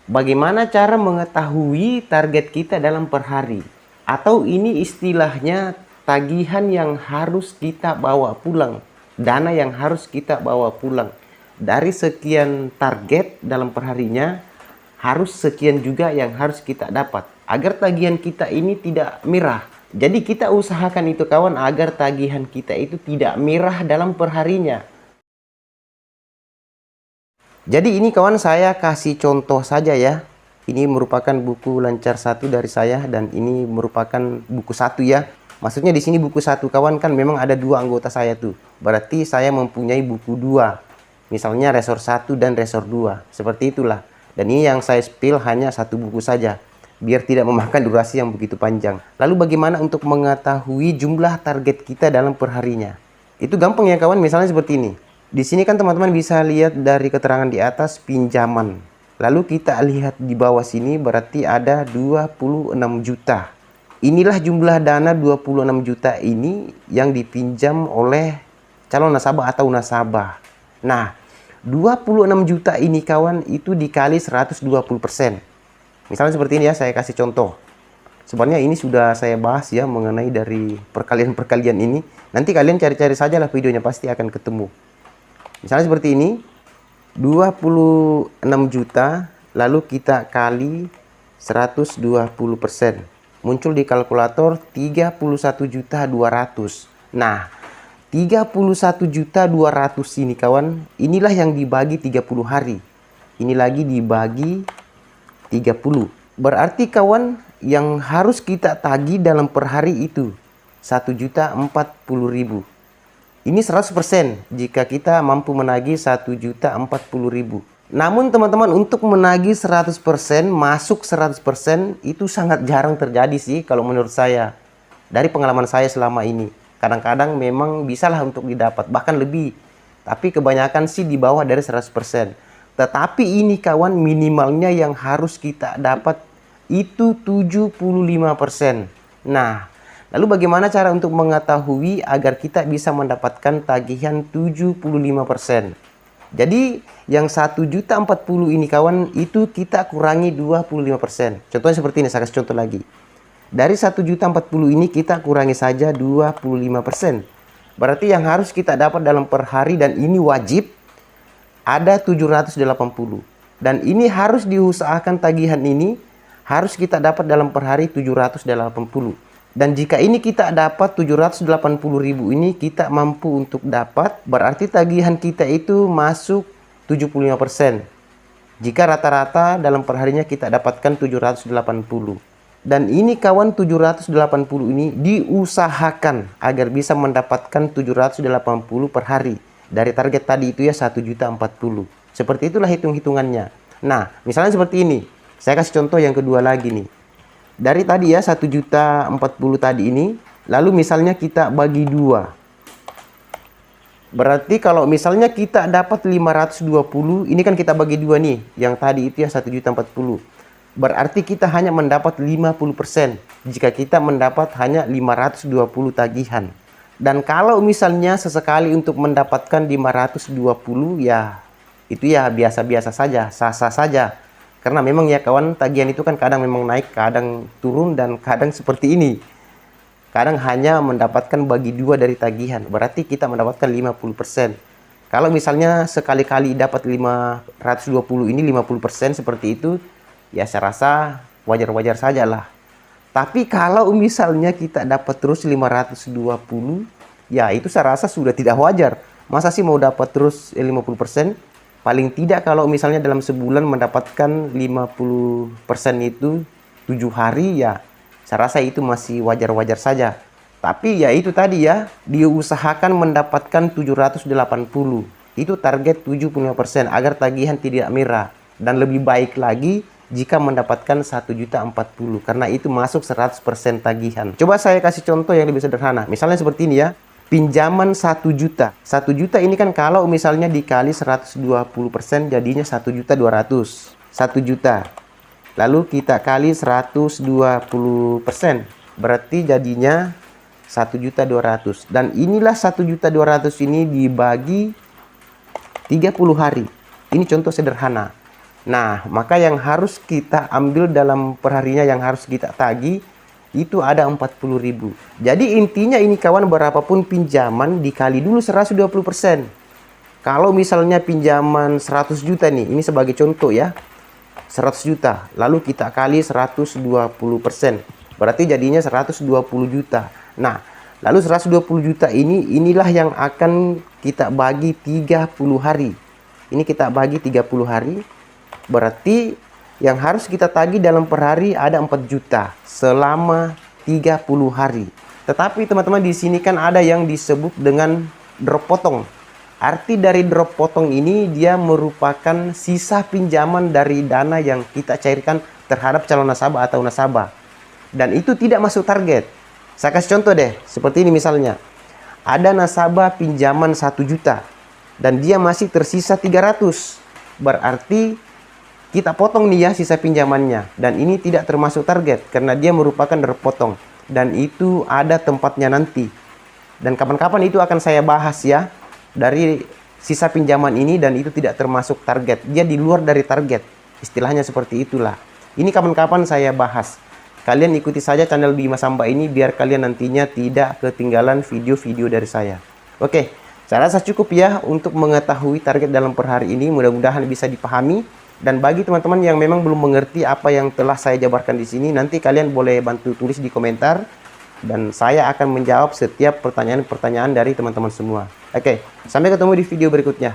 Bagaimana cara mengetahui target kita dalam per hari? Atau ini istilahnya tagihan yang harus kita bawa pulang, dana yang harus kita bawa pulang. Dari sekian target dalam perharinya, harus sekian juga yang harus kita dapat. Agar tagihan kita ini tidak mirah. Jadi kita usahakan itu kawan, agar tagihan kita itu tidak mirah dalam perharinya. Jadi ini kawan, saya kasih contoh saja ya. Ini merupakan buku lancar 1 dari saya, dan ini merupakan buku 1 ya. Maksudnya di sini buku 1 kawan, kan memang ada 2 anggota saya tuh. Berarti saya mempunyai buku 2. Misalnya resor 1 dan resor 2. Seperti itulah. Dan ini yang saya spill hanya 1 buku saja, biar tidak memakan durasi yang begitu panjang. Lalu bagaimana untuk mengetahui jumlah target kita dalam perharinya? Itu gampang ya kawan, misalnya seperti ini. Di sini kan teman-teman bisa lihat dari keterangan di atas pinjaman. Lalu kita lihat di bawah sini berarti ada 26 juta. Inilah jumlah dana 26 juta ini yang dipinjam oleh calon nasabah atau nasabah. Nah, 26 juta ini kawan itu dikali 120%. Misalnya seperti ini ya, saya kasih contoh. Sebenarnya ini sudah saya bahas ya mengenai dari perkalian-perkalian ini. Nanti kalian cari-cari saja lah videonya, pasti akan ketemu. Misalnya seperti ini, 26 juta, lalu kita kali 120%. Muncul di kalkulator 31.200.000. Nah, 31.200.000 ini kawan, inilah yang dibagi 30 hari. Ini lagi dibagi 30. Berarti kawan, yang harus kita tagih dalam per hari itu 1.040.000. Ini 100% jika kita mampu menagih 1.040.000. Namun teman-teman, untuk menagih 100%, masuk 100% itu sangat jarang terjadi sih kalau menurut saya. Dari pengalaman saya selama ini. Kadang-kadang memang bisalah untuk didapat, bahkan lebih. Tapi kebanyakan sih di bawah dari 100%. Tetapi ini kawan, minimalnya yang harus kita dapat itu 75%. Nah, lalu bagaimana cara untuk mengetahui agar kita bisa mendapatkan tagihan 75%? Jadi yang 1.040.000 ini kawan, itu kita kurangi 25%. Contohnya seperti ini, saya kasih contoh lagi. Dari 1.040.000 ini kita kurangi saja 25%. Berarti yang harus kita dapat dalam per hari, dan ini wajib, ada 780. Dan ini harus diusahakan tagihan ini harus kita dapat dalam per hari 780. Dan jika ini kita dapat 780.000 ini kita mampu untuk dapat, berarti tagihan kita itu masuk 75%. Jika rata-rata dalam perharinya kita dapatkan 780. Dan ini kawan, 780 ini diusahakan agar bisa mendapatkan 780 per hari. Dari target tadi itu ya 1.040. Seperti itulah hitung-hitungannya. Nah, misalnya seperti ini. Saya kasih contoh yang kedua lagi nih. Dari tadi ya 1.040 tadi ini, lalu misalnya kita bagi 2. Berarti kalau misalnya kita dapat 520, ini kan kita bagi 2 nih. Yang tadi itu ya 1.040. Berarti kita hanya mendapat 50% jika kita mendapat hanya 520 tagihan. Dan kalau misalnya sesekali untuk mendapatkan 520 ya itu ya biasa-biasa saja, sah-sah saja. Karena memang ya kawan, tagihan itu kan kadang memang naik, kadang turun, dan kadang seperti ini. Kadang hanya mendapatkan bagi 2 dari tagihan, berarti kita mendapatkan 50%. Kalau misalnya sekali-kali dapat 520 ini 50% seperti itu, ya saya rasa wajar-wajar saja lah. Tapi kalau misalnya kita dapat terus 520, ya itu saya rasa sudah tidak wajar. Masa sih mau dapat terus 50%? Paling tidak kalau misalnya dalam sebulan mendapatkan 50% itu 7 hari, ya saya rasa itu masih wajar-wajar saja. Tapi ya itu tadi ya, diusahakan mendapatkan 780. Itu target 75% agar tagihan tidak merah. Dan lebih baik lagi jika mendapatkan 1.040, karena itu masuk 100% tagihan. Coba saya kasih contoh yang lebih sederhana. Misalnya seperti ini ya. Pinjaman 1 juta. 1 juta ini kan kalau misalnya dikali 120% jadinya 1.200.000. 1 juta. Lalu kita kali 120%. Berarti jadinya 1.200.000. Dan inilah 1.200.000 ini dibagi 30 hari. Ini contoh sederhana. Nah, maka yang harus kita ambil dalam perharinya, yang harus kita tagih itu ada 40.000. Jadi intinya ini kawan, berapapun pinjaman dikali dulu 120%. Kalau misalnya pinjaman 100 juta nih, ini sebagai contoh ya, 100 juta, lalu kita kali 120%, berarti jadinya 120 juta. Nah, lalu 120 juta inilah yang akan kita bagi 30 hari. Ini kita bagi 30 hari, berarti yang harus kita tagih dalam per hari ada 4 juta selama 30 hari. Tetapi teman-teman, di sini kan ada yang disebut dengan drop potong. Arti dari drop potong ini, dia merupakan sisa pinjaman dari dana yang kita cairkan terhadap calon nasabah atau nasabah. Dan itu tidak masuk target. Saya kasih contoh deh, seperti ini misalnya. Ada nasabah pinjaman 1 juta dan dia masih tersisa 300. Berarti kita potong nih ya sisa pinjamannya. Dan ini tidak termasuk target karena dia merupakan drop potong. Dan itu ada tempatnya nanti. Dan kapan-kapan itu akan saya bahas ya. Dari sisa pinjaman ini, dan itu tidak termasuk target. Dia di luar dari target. Istilahnya seperti itulah. Ini kapan-kapan saya bahas. Kalian ikuti saja channel Bima Samba ini biar kalian nantinya tidak ketinggalan video-video dari saya. Oke, saya rasa cukup ya untuk mengetahui target dalam per hari ini. Mudah-mudahan bisa dipahami. Dan bagi teman-teman yang memang belum mengerti apa yang telah saya jabarkan di sini, nanti kalian boleh bantu tulis di komentar. Dan saya akan menjawab setiap pertanyaan-pertanyaan dari teman-teman semua. Oke, sampai ketemu di video berikutnya.